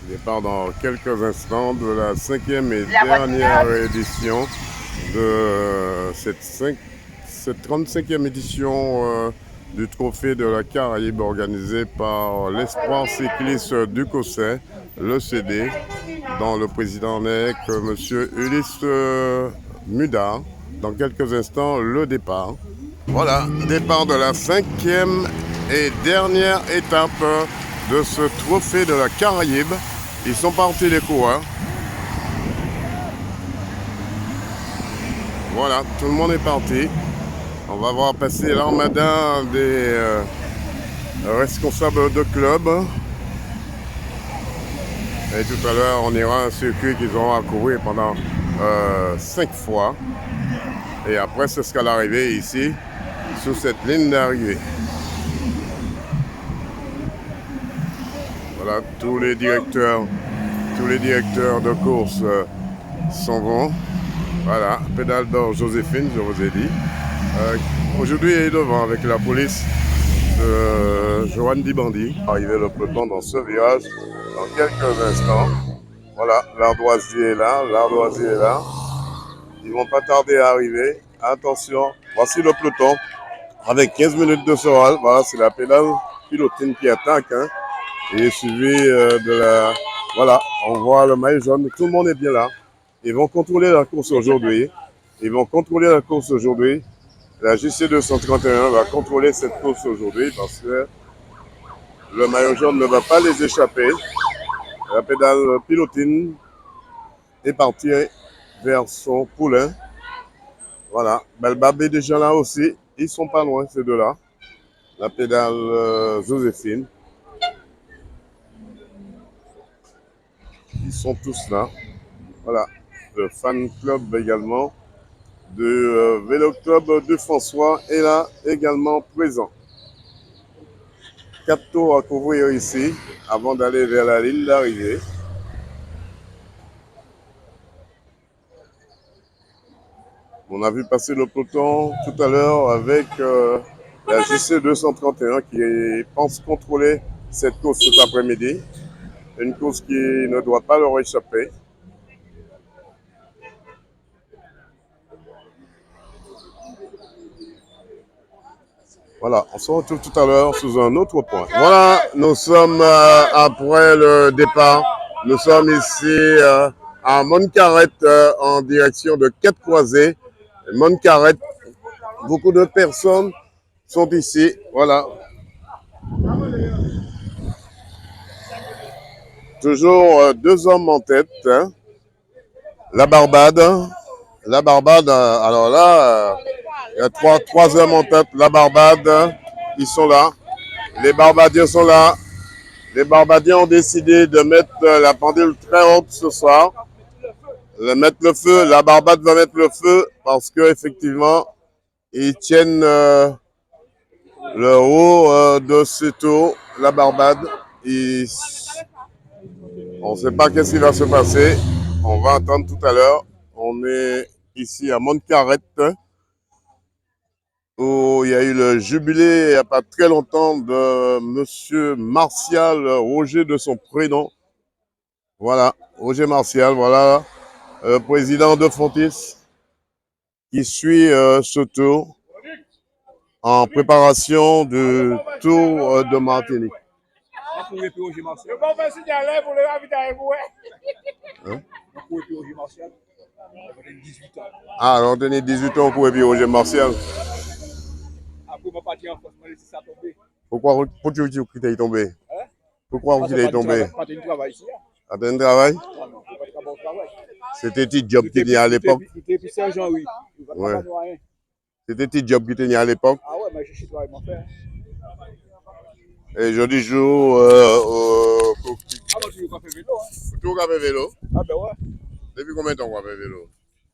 Départ dans quelques instants de la 5e et dernière édition de cette 35e édition du Trophée de la Caraïbe organisée par l'Espoir cycliste du Cosset, le CD, dont le président n'est que M. Ulysse Muda. Dans quelques instants, le départ. Voilà, départ de la 5e et dernière étape de ce Trophée de la Caraïbe. Ils sont partis les coureurs. Voilà, tout le monde est parti. On va voir passer l'armada des responsables de club. Et tout à l'heure, on ira à un circuit qu'ils ont accouru pendant 5 fois. Et après, ce sera l'arrivée ici, sous cette ligne d'arrivée. Voilà, tous les directeurs de course s'en vont. Voilà, pédale d'or Joséphine, je vous ai dit. Aujourd'hui, il est devant avec la police de Johan Dibandi. Arrivé le peloton dans ce virage dans quelques instants. Voilà, l'ardoisier est là, Ils vont pas tarder à arriver. Attention, voici le peloton avec 15 minutes de sorale. Voilà, c'est la pédale pilotine qui attaque. Hein. Et suivi de la... Voilà, on voit le maillot jaune. Tout le monde est bien là. Ils vont contrôler la course aujourd'hui. La JC 231 va contrôler cette course aujourd'hui parce que le maillot jaune ne va pas les échapper. La pédale pilotine est partie vers son poulain. Voilà, Belbab est déjà là aussi. Ils sont pas loin, ces deux-là. La pédale Joséphine. Ils sont tous là. Voilà, le fan club également du vélo club de François est là également présent. 4 tours à couvrir ici avant d'aller vers la ligne d'arrivée. On a vu passer le peloton tout à l'heure avec la JC 231 qui pense contrôler cette course cet après-midi. Une course qui ne doit pas leur échapper. Voilà, on se retrouve tout à l'heure sous un autre point. Voilà, nous sommes après le départ. Nous sommes ici à Moncarette en direction de Quête-Croisée. Moncarette, beaucoup de personnes sont ici. Voilà. Toujours 2 hommes en tête. Hein. La Barbade, alors là, il y a 3 hommes en tête. La Barbade, ils sont là. Les Barbadiens sont là. Les Barbadiens ont décidé de mettre la pendule très haute ce soir. Mettre le feu. La Barbade va mettre le feu parce qu'effectivement, ils tiennent le haut de ce tour. La Barbade, on ne sait pas qu'est-ce qui va se passer. On va attendre tout à l'heure. On est ici à Moncarette où il y a eu le jubilé il n'y a pas très longtemps de Monsieur Martial Roger de son prénom. Voilà, Roger Martial, voilà, président de Fontis qui suit ce tour en préparation du Tour de Martinique. Hein? Ah, alors on tenait 18 ans pour Roger Martial. Pourquoi tu es tombé? Pourquoi tu es tombé? À un travail? C'était petit job qui tenait à l'époque. Ouais. C'était petit job qui tenait à l'époque. Ah ouais, mais je suis travail, mon frère. Et je dis jour Ah, moi, je joue café vélo. Hein. Tu as fait vélo? Ah, ben ouais. Depuis combien de temps tu as fait vélo?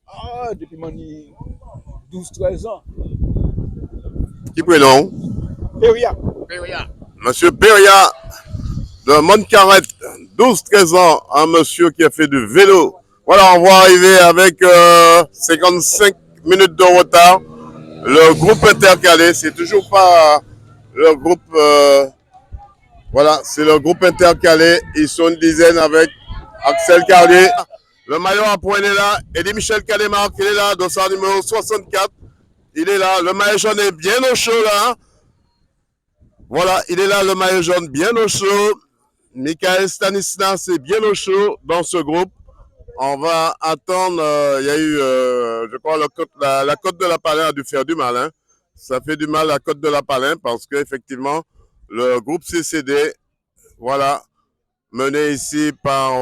Ah, depuis mon 12-13 ans. Qui prénom? Péria. Monsieur Péria de Moncarette, 12-13 ans, un monsieur qui a fait du vélo. Voilà, on va arriver avec 55 minutes de retard. Le groupe intercalé, c'est toujours pas le groupe Voilà, c'est le groupe intercalé. Ils sont une dizaine avec Axel Carlier. Le maillot à point, il est là. Eddie Michel Calémarc, il est là, dossard numéro 64. Il est là. Le maillot jaune est bien au chaud là. Voilà, il est là, le maillot jaune bien au chaud. Michael Stanislas est bien au chaud dans ce groupe. On va attendre. Il y a eu, je crois, la côte de la Palin a dû faire du mal. Hein. Ça fait du mal la côte de la Palin parce qu'effectivement, le groupe CCD, voilà, mené ici par.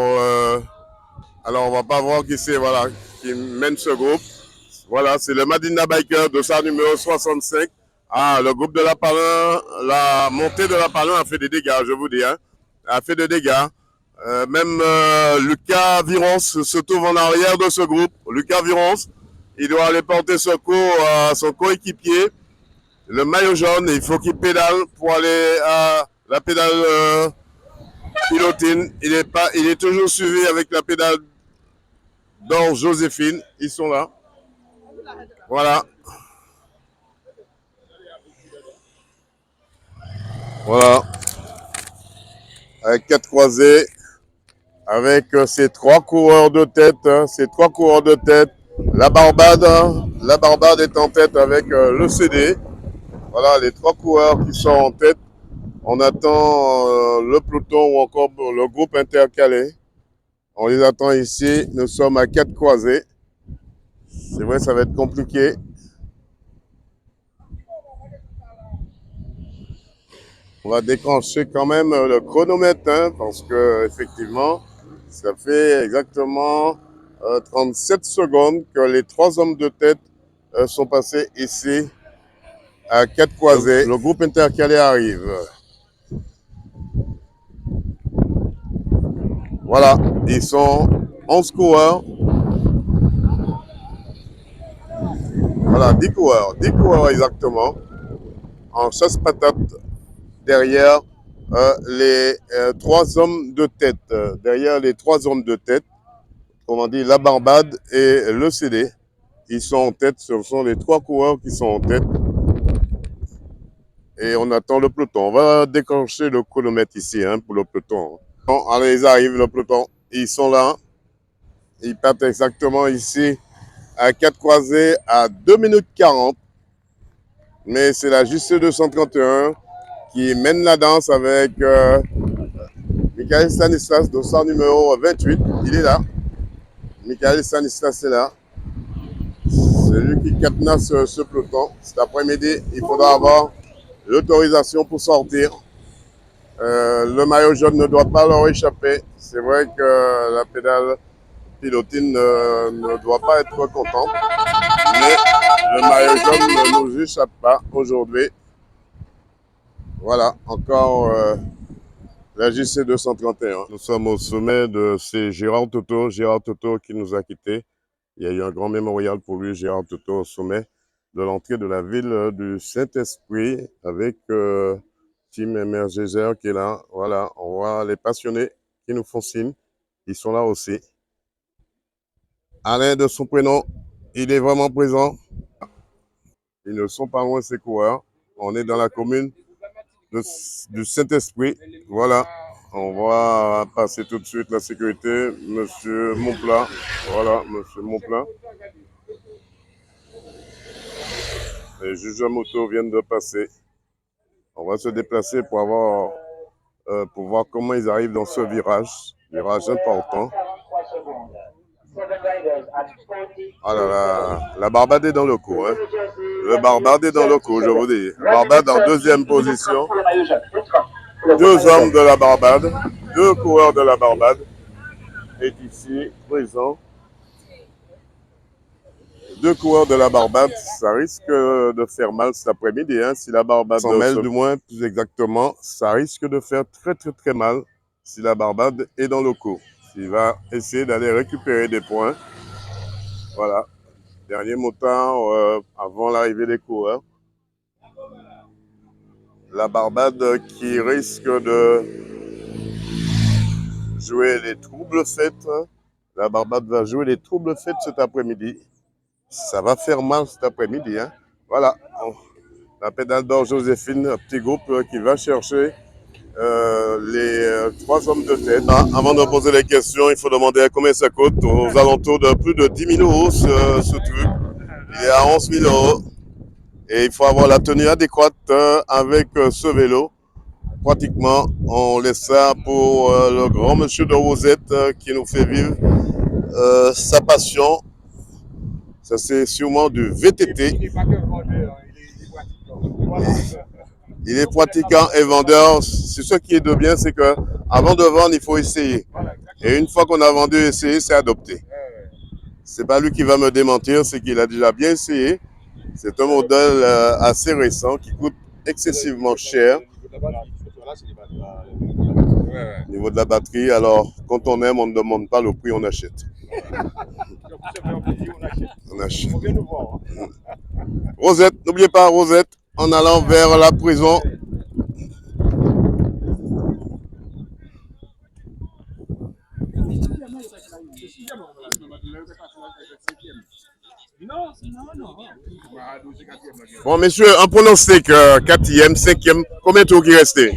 Alors, on va pas voir qui c'est, voilà, qui mène ce groupe. Voilà, c'est le Madina Biker de sa numéro 65. Ah, le groupe de la Palin, la montée de la Palin a fait des dégâts, je vous dis, hein. A fait des dégâts. Même Lucas Virons se trouve en arrière de ce groupe. Lucas Virons, il doit aller porter secours à son coéquipier. Le maillot jaune, il faut qu'il pédale pour aller à la pédale pilotine. Il est toujours suivi avec la pédale d'or Joséphine. Ils sont là. Voilà. Voilà. Avec 4 croisés. Avec ces 3 coureurs de tête. Ces 3 coureurs de tête. La Barbade est en tête avec le CD. Voilà les 3 coureurs qui sont en tête. On attend le peloton ou encore le groupe intercalé. On les attend ici. Nous sommes à 4 croisés. C'est vrai, ça va être compliqué. On va déclencher quand même le chronomètre, hein, parce que effectivement, ça fait exactement 37 secondes que les 3 hommes de tête sont passés ici à 4 croisés. Le groupe intercalé arrive. Voilà, ils sont 11 coureurs. Voilà, 10 coureurs exactement, en chasse-patate derrière les 3 hommes de tête. Derrière les 3 hommes de tête, comment dire, la Barbade et le CD. Ils sont en tête, ce sont les 3 coureurs qui sont en tête. Et on attend le peloton. On va déclencher le chronomètre ici hein, pour le peloton. Bon, allez, ils arrivent, le peloton. Ils sont là. Ils partent exactement ici à 4 croisés à 2 minutes 40. Mais c'est la JC 231 qui mène la danse avec Michael Stanislas, dossard numéro 28. Il est là. Michael Stanislas est là. C'est lui qui cadenasse ce peloton. Cet après-midi, il faudra avoir l'autorisation pour sortir. Le maillot jaune ne doit pas leur échapper. C'est vrai que la pédale pilotine ne doit pas être contente. Mais le maillot jaune ne nous échappe pas aujourd'hui. Voilà, encore la JC 231. Nous sommes au sommet de ces Gérard Toto qui nous a quittés. Il y a eu un grand mémorial pour lui, Gérard Toto, au sommet de l'entrée de la ville du Saint-Esprit avec Tim Emergézer qui est là. Voilà, on voit les passionnés qui nous font signe. Ils sont là aussi. Alain de son prénom, il est vraiment présent. Ils ne sont pas loin ces coureurs. On est dans la commune du Saint-Esprit. Voilà, on va passer tout de suite la sécurité. Monsieur Montplat. Voilà, monsieur Montplat. Les juges à moto viennent de passer. On va se déplacer pour voir comment ils arrivent dans ce virage important. Ah là là, la Barbade est dans le coup. Hein. Le Barbade est dans le coup, je vous dis. Barbade en 2e position. 2 hommes de la Barbade, 2 coureurs de la Barbade est ici présent. 2 coureurs de la Barbade, ça risque de faire mal cet après-midi. Hein, si la Barbade s'en mêle, du moins, plus exactement, ça risque de faire très mal si la Barbade est dans le coup. Il va essayer d'aller récupérer des points. Voilà. Dernier motard avant l'arrivée des coureurs. La Barbade qui risque de jouer les troubles fêtes. La Barbade va jouer les troubles fêtes cet après-midi. Ça va faire mal cet après-midi. Hein. Voilà. La pédale d'or Joséphine, un petit groupe qui va chercher les 3 hommes de tête. Avant de poser les questions, il faut demander combien ça coûte. Aux alentours de plus de 10 000 euros ce truc. Il est à 11 000 euros. Et il faut avoir la tenue adéquate avec ce vélo. Pratiquement, on laisse ça pour le grand monsieur de Rosette qui nous fait vivre sa passion. Ça, c'est sûrement du VTT. Il est pratiquant et vendeur. C'est ce qui est de bien, c'est que avant de vendre, il faut essayer. Et une fois qu'on a vendu et essayé, c'est adopté. C'est pas lui qui va me démentir, c'est qu'il a déjà bien essayé. C'est un modèle assez récent qui coûte excessivement cher. Au niveau de la batterie, alors quand on aime, on ne demande pas le prix, on achète. On achète. Rosette, n'oubliez pas Rosette, en allant vers la prison. Bon, messieurs, un pronostic, 4e, 5e, combien de tours qui restait?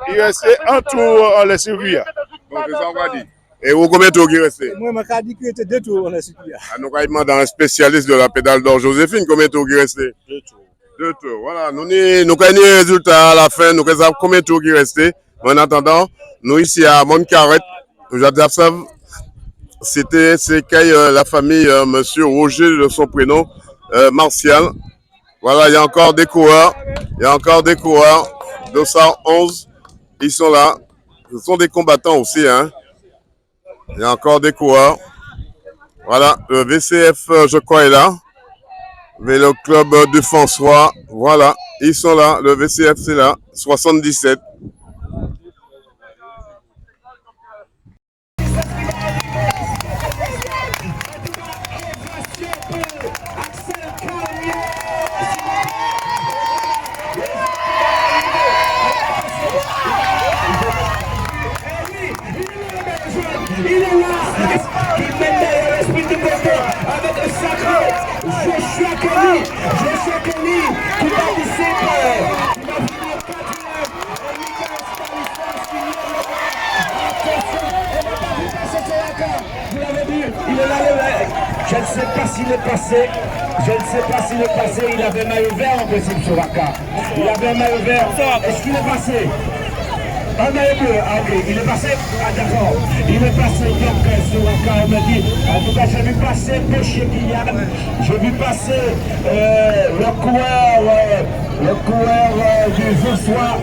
Il restait un tour en les circuits. Donc, c'est ça qu'on va dire. Et vous, combien de tours qui restait? Moi, je dit qu'il était 2 tours en les circuits. Nous allons demander à un spécialiste de la pédale d'or, Joséphine, combien de tours qui restait? 2 tours. 2 tours, voilà. Nous avons les résultats à la fin, nous savons combien de tours qui restait. En attendant, nous ici à Montcarrette, c'est la famille monsieur Roger de son prénom, Martial. Voilà, il y a encore des coureurs. 211, ils sont là. Ce sont des combattants aussi, hein. Il y a encore des coureurs. Voilà, le VCF, je crois, est là. Vélo Club de François. Voilà, ils sont là. Le VCF, c'est là. 77. Il est là, qui mène derrière l'esprit de côté avec le sacré Joshua Kelly, qui participe, qui va finir 4e, et Michael Stanislas qui vient de voir. Attention, on va pas vous passer sur la carte, vous l'avez vu, il est là le mec. Je ne sais pas s'il est passé, il avait maillot vert en principe sur la carte. Il avait un maillot vert, est-ce qu'il est passé? Un maillot bleu, ah ok, il est passé, ah d'accord, il est passé donc sur la carte, on me dit, en tout cas j'ai vu passer Péché Guillaume, j'ai vu passer le coureur du François,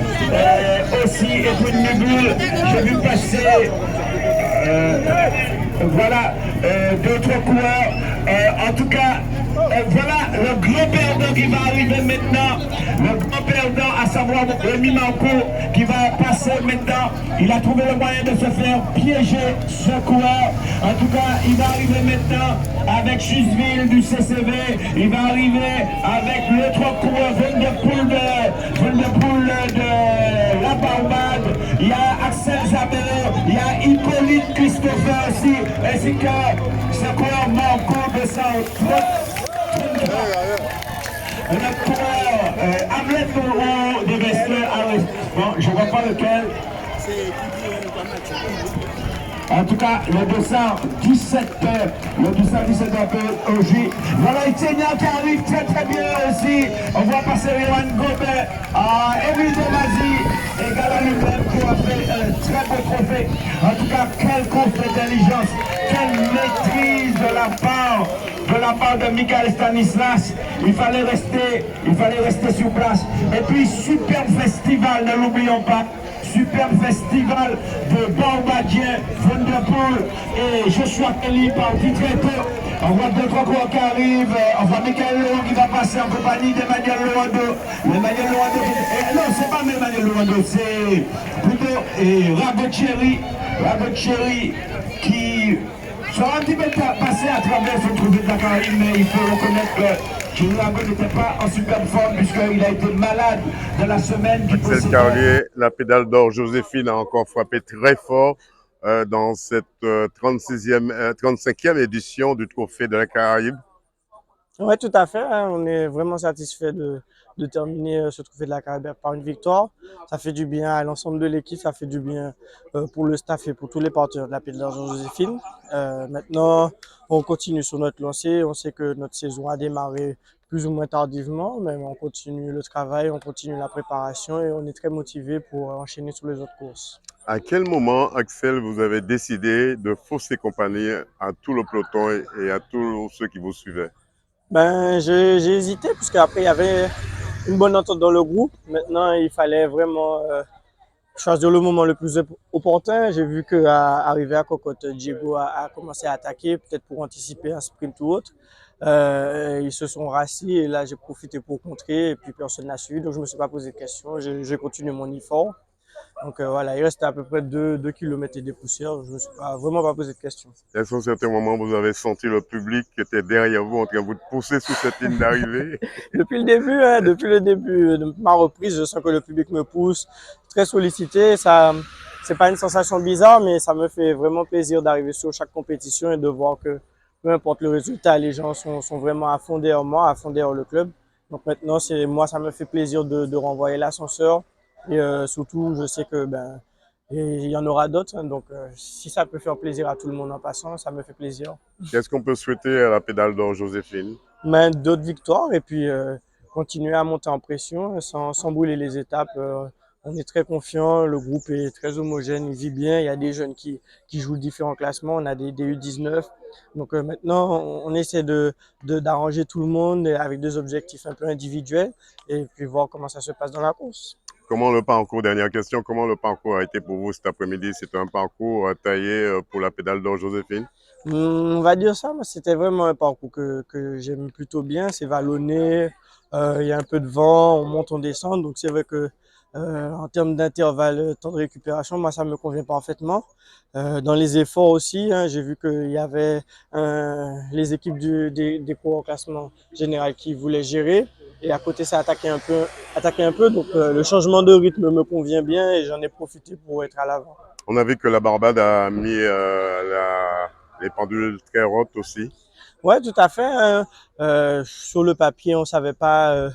aussi Edwin Nubul, j'ai vu passer, voilà, 2-3 coureurs, en tout cas, voilà le grand perdant qui va arriver maintenant, le grand perdant à savoir Rémi Manco qui va passer maintenant. Il a trouvé le moyen de se faire piéger ce coureur. En tout cas, il va arriver maintenant avec Chisville du CCV. Il va arriver avec les 3 coureurs Van der Poel de la Barbade. Il y a Axel Zabello, il y a Hippolyte Christopher aussi, ainsi que ce coureur Manco de Saint-Claude. Notre coureur Hamlet ou de Vesler, bon, je ne vois pas lequel. En tout cas, le 217 OJ. Voilà Etienne qui arrive très très bien aussi. On voit passer Yohan Gobet, Émile Demazi et Gala lui-même qui a fait un très beau trophée. En tout cas, quelle course d'intelligence, quelle maîtrise de la part de Michael Stanislas. Il fallait rester sur place. Et puis, superbe festival, ne l'oublions pas. Superbe festival de Barbadien, Van der Poel et Joshua Kelly parti très tôt. On voit 2-3 coureurs qui arrivent. On voit Michael Leroy qui va passer en compagnie d'Emmanuel Lowando. Emmanuel Lowando, non, c'est pas Emmanuel Lowando, c'est plutôt Rabot Cherry qui sera un petit peu passé à travers ce trouvé de la Caraïbe, mais il faut reconnaître que Rabot n'était pas en superbe forme puisqu'il a été malade de la semaine qui Axel Carlier, la pédale d'or Joséphine a encore frappé très fort dans cette 35e édition du Trophée de la Caraïbe. Oui, tout à fait. Hein. On est vraiment satisfait de terminer ce trophée de la Caraïbe par une victoire. Ça fait du bien à l'ensemble de l'équipe, ça fait du bien pour le staff et pour tous les partenaires de la Pédale Jean-Joséphine. Maintenant, on continue sur notre lancée. On sait que notre saison a démarré plus ou moins tardivement, mais on continue le travail, on continue la préparation et on est très motivé pour enchaîner sur les autres courses. À quel moment, Axel, vous avez décidé de fausser compagnie à tout le peloton et à tous ceux qui vous suivaient? J'ai hésité puisqu'après il y avait une bonne entente dans le groupe. Maintenant, il fallait vraiment choisir le moment le plus opportun. J'ai vu qu'arrivé à Cocotte, Diego a commencé à attaquer, peut-être pour anticiper un sprint ou autre. Ils se sont rassis et là j'ai profité pour contrer et puis personne n'a suivi, donc je me suis pas posé de questions. J'ai continué mon effort. Donc voilà, il restait à peu près 2 km et des poussières. Je me suis vraiment pas posé de questions. Est-ce qu'à un certain moment, vous avez senti le public qui était derrière vous en train de vous pousser sur cette ligne d'arrivée? Depuis le début, hein, depuis le début de ma reprise, je sens que le public me pousse, très sollicité. Ça, c'est pas une sensation bizarre, mais ça me fait vraiment plaisir d'arriver sur chaque compétition et de voir que peu importe le résultat, les gens sont vraiment à fond derrière moi, à fond derrière le club. Donc maintenant, moi, ça me fait plaisir de renvoyer l'ascenseur. Et surtout, je sais que il y en aura d'autres. Hein, donc si ça peut faire plaisir à tout le monde en passant, ça me fait plaisir. Qu'est-ce qu'on peut souhaiter à la Pédale d'Or Joséphine? D'autres victoires et puis continuer à monter en pression sans brûler les étapes. On est très confiant, le groupe est très homogène, il vit bien. Il y a des jeunes qui jouent différents classements, on a des U19. Donc maintenant, on essaie d'arranger tout le monde avec des objectifs un peu individuels et puis voir comment ça se passe dans la course. Comment le parcours, dernière question, comment le parcours a été pour vous cet après-midi? C'est un parcours taillé pour la Pédale d'Or Joséphine? On va dire ça, mais c'était vraiment un parcours que j'aime plutôt bien. C'est vallonné, il y a un peu de vent, on monte, on descend. Donc c'est vrai que en termes d'intervalle, temps de récupération, moi ça me convient parfaitement. Dans les efforts aussi, hein, j'ai vu qu'il y avait les équipes des coureurs au classement général qui voulaient gérer. Et à côté, ça attaquait un peu. Donc le changement de rythme me convient bien et j'en ai profité pour être à l'avant. On a vu que la Barbade a mis les pendules très hautes aussi. Ouais, tout à fait. Hein. Sur le papier, on savait pas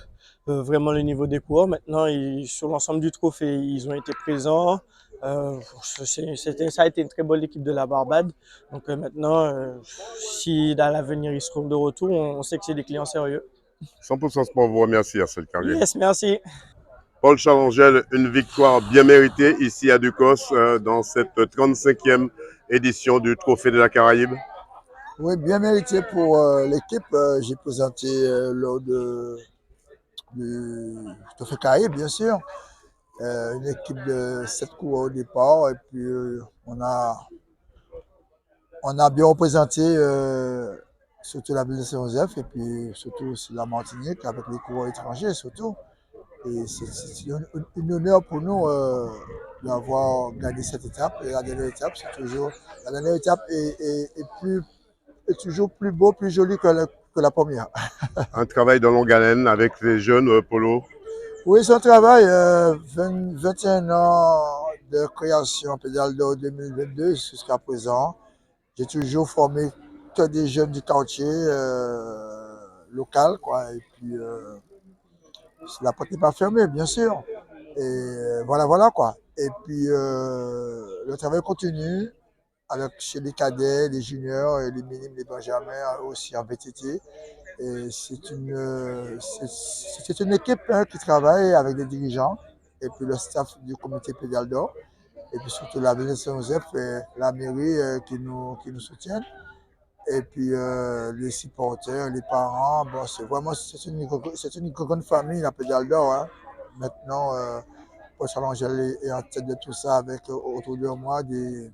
vraiment le niveau des coureurs. Maintenant, sur l'ensemble du trophée, ils ont été présents. Ça a été une très bonne équipe de la Barbade. Donc maintenant, si dans l'avenir ils seront de retour, on sait que c'est des clients sérieux. 100% Sport vous remercie, Axel Carlier. Yes, merci. Paul Chalangel, une victoire bien méritée ici à Ducos dans cette 35e édition du Trophée de la Caraïbe. Oui, bien mérité pour l'équipe. J'ai présenté lors du Trophée Caraïbe, bien sûr. Une équipe de 7 coureurs au départ. Et puis, on a bien représenté surtout la ville de Saint-Joseph et puis surtout la Martinique avec les coureurs étrangers surtout. Et c'est une honneur pour nous d'avoir gagné cette étape. Et la dernière étape, la dernière étape est toujours plus beau, plus joli que la première. Un travail de longue haleine avec les jeunes Polo. Oui, c'est un travail, 21 ans de création Pédale d'Or 2022 jusqu'à présent. J'ai toujours formé que des jeunes du quartier local, quoi. Et puis, la porte n'est pas fermée, bien sûr. Et voilà, quoi. Et puis, le travail continue chez les cadets, les juniors, et les minimes, les benjamins, aussi en VTT. Et c'est une équipe qui travaille avec les dirigeants et puis le staff du comité Pédale d'Or. Et puis surtout la ville de Saint-Joseph et la mairie qui nous soutiennent. Et puis les supporters, les parents. Bon, c'est une grande famille, la Pédale d'Or. Hein. Maintenant, Paul Chalangel est en tête de tout ça avec autour de moi des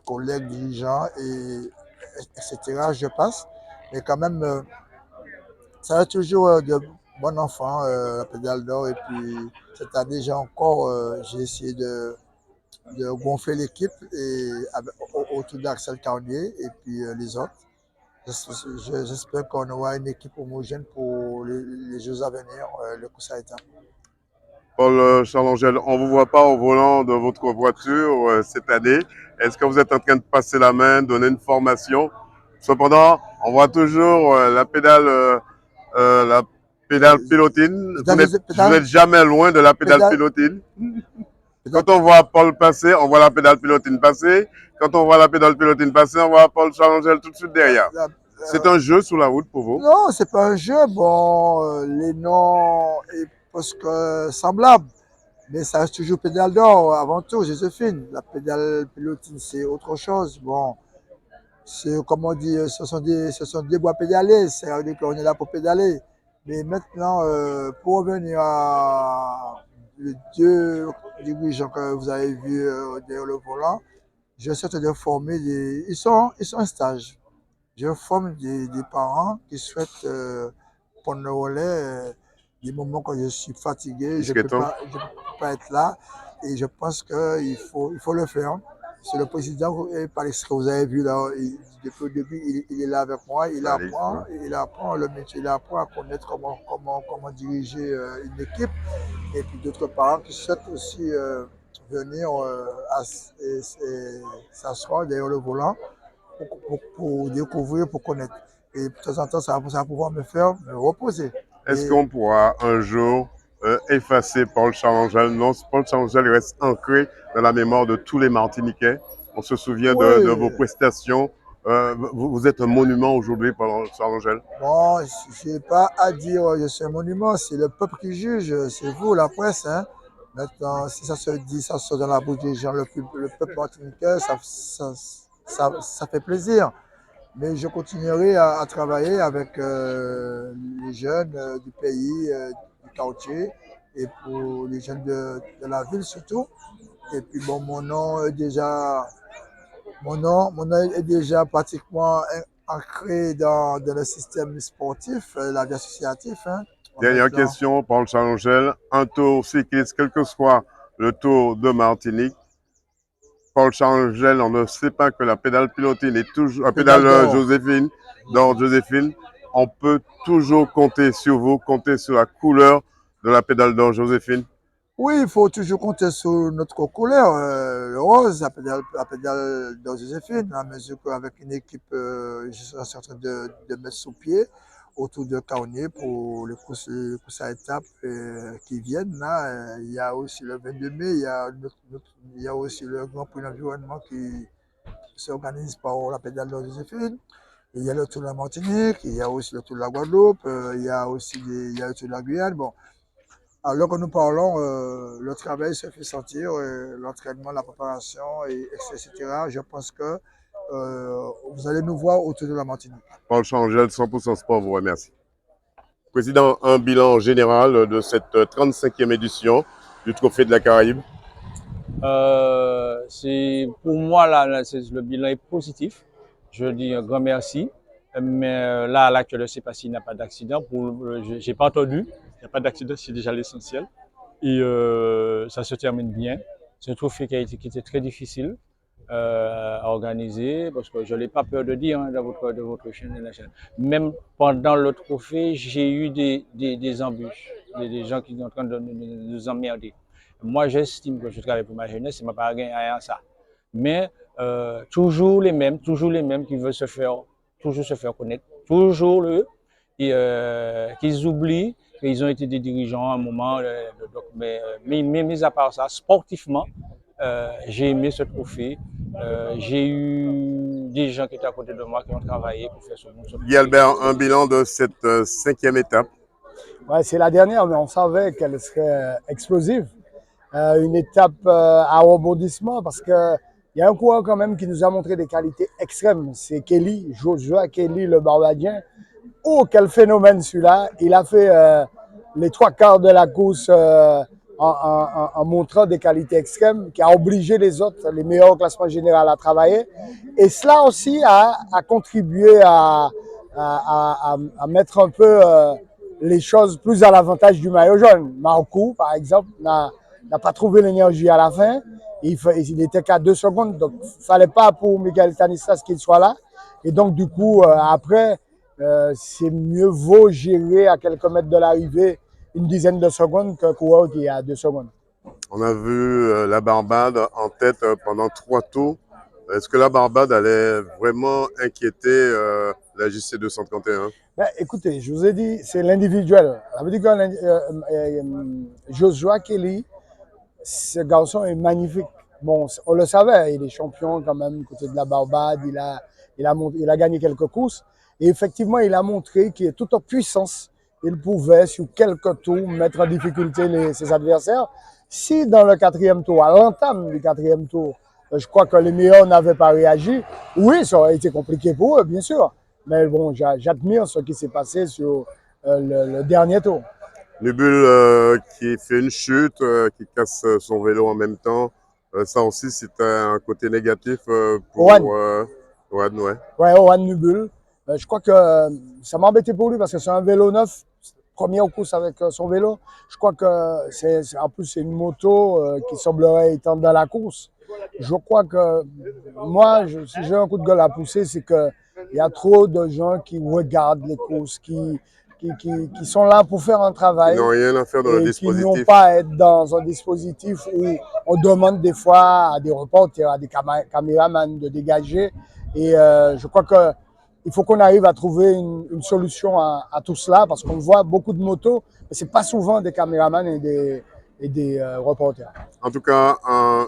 collègues dirigeants, etc. Je passe. Mais quand même, ça reste toujours de bons enfants, la Pédale d'Or. Et puis cette année, j'ai essayé de gonfler l'équipe autour d'Axel Carlier et puis les autres. J'espère qu'on aura une équipe homogène pour les Jeux à venir, le Koussaïta. Paul Chalangel, on ne vous voit pas au volant de votre voiture cette année. Est-ce que vous êtes en train de passer la main, donner une formation? Cependant, on voit toujours la pédale Pédale pilotine, Pédale- vous n'êtes jamais loin de la pédale pédale- pilotine. Quand on voit Paul passer, on voit la pédale pilotine passer. Quand on voit la pédale pilotine passer, on voit Paul Chalengel tout de suite derrière. C'est un jeu sur la route pour vous? Non, c'est pas un jeu. Bon, les noms est presque semblables. Mais ça reste toujours pédale d'or avant tout, Joséphine. La pédale pilotine, c'est autre chose. Bon, c'est comme on dit, ce sont des bois pédalés. C'est-à-dire qu'on est là pour pédaler. Mais maintenant, pour revenir à les deux dirigeants que vous avez vus derrière le volant, j'essaie de former des. Ils sont en stage. Je forme des parents qui souhaitent prendre le relais des moments quand je suis fatigué, je ne peux pas être là. Et je pense qu'il faut le faire. C'est le président, par ce que vous avez vu là, depuis le début, il est là avec moi, il apprend le métier, il apprend à connaître comment diriger une équipe. Et puis d'autres parents qui souhaitent aussi venir s'asseoir derrière le volant pour découvrir, pour connaître. Et de temps en temps, ça va pouvoir me faire me reposer. Est-ce qu'on pourra un jour effacer Paul Chalengel? Non, Paul Chalengel reste ancré dans la mémoire de tous les Martiniquais. On se souvient de vos prestations. Vous êtes un monument aujourd'hui, Paul Chalengel. Bon, je n'ai pas à dire je suis un monument, c'est le peuple qui juge, c'est vous, la presse. Hein. Maintenant, si ça se dit, ça sort dans la bouche des gens, le peuple martiniquais, ça fait plaisir. Mais je continuerai à travailler avec les jeunes du pays, du quartier, et pour les jeunes de la ville surtout. Et puis bon, mon nom est déjà pratiquement ancré dans le système sportif, la vie associative. Hein. Dernière question, Paul Chalengel. Un tour cycliste, quel que soit le Tour de Martinique, Paul Chalengel, on ne sait pas que la pédale pilotine est toujours, la pédale Joséphine, Joséphine, on peut toujours compter sur vous, compter sur la couleur de la pédale d'or Joséphine. Oui, il faut toujours compter sur notre couleur, le rose, la pédale d'or Joséphine, à mesure qu'avec une équipe, je suis en train de mettre sous pied autour de Kaoné pour les courses à étapes qui viennent. Là, il y a aussi le 22 mai, il y a aussi le Grand Prix d'environnement qui s'organise par la pédale de Joséphine. Il y a le Tour de la Martinique, il y a aussi le Tour de la Guadeloupe, il y a aussi le Tour de la Guyane. Bon, alors que nous parlons, le travail se fait sentir, l'entraînement, la préparation, etc. Je pense que vous allez nous voir autour de la Martinique. Paul Chalengel, 100% Sport vous remercie. Président, un bilan général de cette 35e édition du Trophée de la Caraïbe. Pour moi, le bilan est positif. Je dis un grand merci. Mais là, à l'actuel, je ne sais pas s'il n'y a pas d'accident. Je n'ai pas entendu. Il n'y a pas d'accident, c'est déjà l'essentiel. Et ça se termine bien. C'est un trophée qui était très difficile à organiser, parce que je n'ai pas peur de dire hein, de votre chaîne. Même pendant le trophée, j'ai eu des embûches, des gens qui sont en train de nous emmerder. Moi, j'estime que je travaille pour ma jeunesse, et je ne pas gagné à ça. Mais toujours les mêmes qui veulent se faire connaître, toujours qu'ils oublient qu'ils ont été des dirigeants à un moment. Mais à part ça, sportivement, j'ai aimé ce trophée. J'ai eu des gens qui étaient à côté de moi qui ont travaillé pour faire ce trophée. Guy Albert, un bilan de cette 5e étape. Ouais, c'est la dernière, mais on savait qu'elle serait explosive. Une étape à rebondissement parce qu'il y a un coureur quand même qui nous a montré des qualités extrêmes. C'est Kelly, Joshua Kelly, le Barbadien. Oh, quel phénomène celui-là! Il a fait les 3/4 de la course en montrant des qualités extrêmes, qui a obligé les autres, les meilleurs au classement général, à travailler. Et cela aussi a contribué à mettre un peu les choses plus à l'avantage du maillot jaune. Marcou, par exemple, n'a pas trouvé l'énergie à la fin. Il était qu'à 2 secondes, donc il ne fallait pas pour Miguel Tanistas qu'il soit là. Et donc, du coup, après, c'est mieux vaut gérer à quelques mètres de l'arrivée une dizaine de secondes qu'un coureur qui est à 2 secondes. On a vu la Barbade en tête pendant 3 tours. Est-ce que la Barbade allait vraiment inquiéter la JC 231? Ben, écoutez, je vous ai dit, c'est l'individuel. Ça veut dire que Joshua Kelly, ce garçon est magnifique. Bon, on le savait, il est champion quand même côté de la Barbade, il a gagné quelques courses. Et effectivement, il a montré qu'il est tout en puissance. Il pouvait, sur quelques tours, mettre en difficulté ses adversaires. Si dans le 4e tour, à l'entame du 4e tour, je crois que les meilleurs n'avaient pas réagi, oui, ça aurait été compliqué pour eux, bien sûr. Mais bon, j'admire ce qui s'est passé sur le dernier tour. Nubul qui fait une chute, qui casse son vélo en même temps. Ça aussi, c'était un côté négatif pour Owen. Ouais, Owen Nubul. Je crois que ça m'embêtait pour lui parce que c'est un vélo neuf, première course avec son vélo. Je crois que en plus c'est une moto qui semblerait être dans la course. Je crois que moi, si j'ai un coup de gueule à pousser, c'est qu'il y a trop de gens qui regardent les courses, qui sont là pour faire un travail. Ils n'ont rien à faire dans le dispositif. Qui n'ont pas à être dans un dispositif où on demande des fois à des reporters, à des caméramans de dégager. Et je crois qu'il faut qu'on arrive à trouver une solution à tout cela parce qu'on voit beaucoup de motos, mais ce n'est pas souvent des caméramans et des reporters. En tout cas,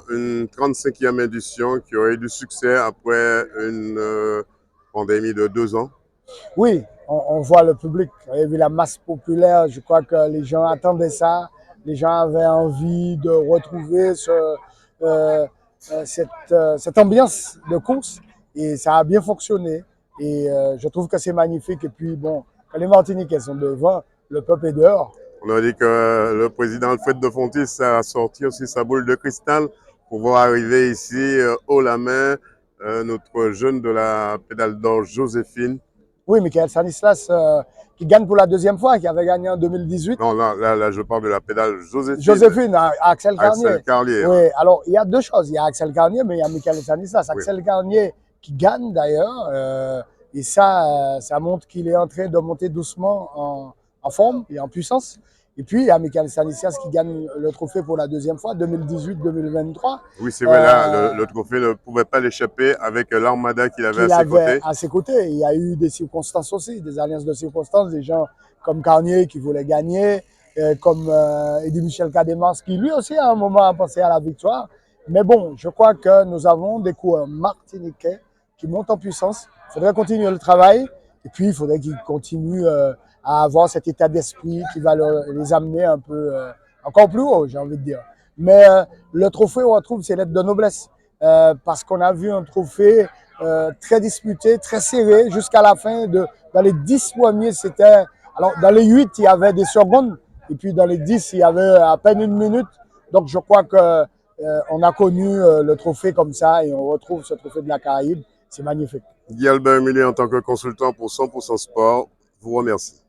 une 35e édition qui aurait eu du succès après une pandémie de 2 ans. Oui, on voit le public. Vous avez vu la masse populaire, je crois que les gens attendaient ça. Les gens avaient envie de retrouver cette ambiance de course et ça a bien fonctionné. Et je trouve que c'est magnifique. Et puis bon, quand les Martiniquais sont devant, le peuple est dehors. On a dit que le président Alfred de Fontis a sorti aussi sa boule de cristal pour voir arriver ici haut la main notre jeune de la pédale d'or Joséphine. Oui, Michael Stanislas qui gagne pour la 2e fois, qui avait gagné en 2018. Non, là je parle de la pédale Joséphine. Joséphine, Axel Carnier. Axel Carnier. Oui, alors il y a 2 choses. Il y a Axel Carnier, mais il y a Michael Stanislas. Axel Carnier qui gagne d'ailleurs. Et ça montre qu'il est en train de monter doucement en forme et en puissance. Et puis, il y a Michael Stanislas qui gagne le trophée pour la 2e fois, 2018-2023. Oui, c'est vrai, là, le trophée ne pouvait pas l'échapper avec l'armada qu'il avait à ses côtés. Il y a eu des circonstances aussi, des alliances de circonstances, des gens comme Carnier qui voulaient gagner, comme Eddy Michel Cademars qui lui aussi à un moment a pensé à la victoire. Mais bon, je crois que nous avons des coureurs martiniquais qui montent en puissance. Il faudrait continuer le travail et puis il faudrait qu'ils continuent à avoir cet état d'esprit qui va les amener un peu encore plus haut, j'ai envie de dire. Mais le trophée, on retrouve ses lettres de noblesse parce qu'on a vu un trophée très disputé, très serré jusqu'à la fin. Dans les 10 premiers, c'était... Alors, dans les 8, il y avait des secondes et puis dans les 10, il y avait à peine 1 minute. Donc, je crois qu'on a connu le trophée comme ça et on retrouve ce trophée de la Caraïbe. C'est magnifique. Guy Albert Mullier, en tant que consultant pour 100% Sport, vous remercie.